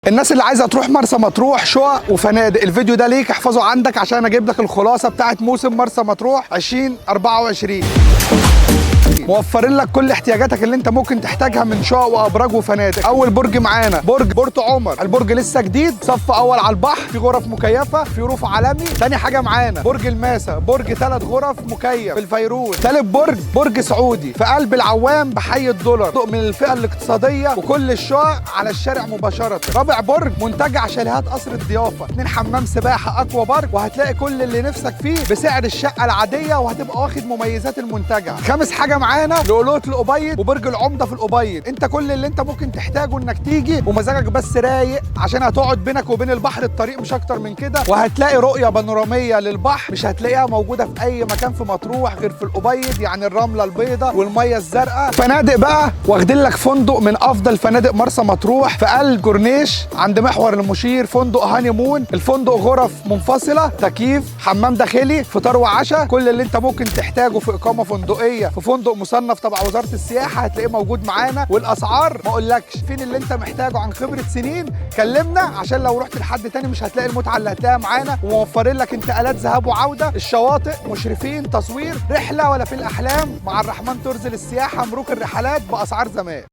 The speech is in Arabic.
الناس اللي عايزه تروح مرسى مطروح شقق وفنادق، الفيديو ده ليك، احفظه عندك عشان اجيب لك الخلاصه بتاعت موسم مرسى مطروح 2024. موفرين لك كل احتياجاتك اللي انت ممكن تحتاجها من شقق وابراج وفنادق. اول برج معانا برج بورتو عمر، البرج لسه جديد، صف اول على البحر، في غرف مكيفه، في روف عالمي. تاني حاجه معانا برج الماسة، برج 3 غرف مكيف في الفيروز. ثالث برج سعودي في قلب العوام بحي الدولار، من الفئه الاقتصاديه، وكل الشقق على الشارع مباشره. رابع برج منتجع شاليهات قصر الضيافه، 2 حمام سباحه اكوا بارك، وهتلاقي كل اللي نفسك فيه بسعر الشقه العاديه، وهتبقى واخد مميزات المنتجع. خامس حاجه معانا لؤلؤة الأبيض وبرج العمدة في الأبيض. انت كل اللي انت ممكن تحتاجه انك تيجي ومزاجك بس رايق، عشان هتقعد بينك وبين البحر الطريق مش اكتر من كده، وهتلاقي رؤية بانورامية للبحر مش هتلاقيها موجودة في اي مكان في مطروح غير في الأبيض، يعني الرملة البيضاء والمية الزرقاء. فنادق بقى واخدين لك فندق من افضل فنادق مرسى مطروح في قلب كورنيش عند محور المشير، فندق هاني مون. الفندق غرف منفصلة، تكييف، حمام داخلي، فطار وعشاء، كل اللي انت ممكن تحتاجه في إقامة فندقية في فندق مصنف تبع وزارة السياحة هتلاقيه موجود معانا. والاسعار ما اقولكش، فين اللي انت محتاجه عن خبرة سنين كلمنا، عشان لو رحت لحد تاني مش هتلاقي المتعة اللي هتلاقيها معانا. وموفرين لك انتقالات ذهاب وعودة، الشواطئ، مشرفين، تصوير، رحلة ولا في الاحلام مع الرحمن ترزل السياحة، مبروك الرحلات باسعار زمان.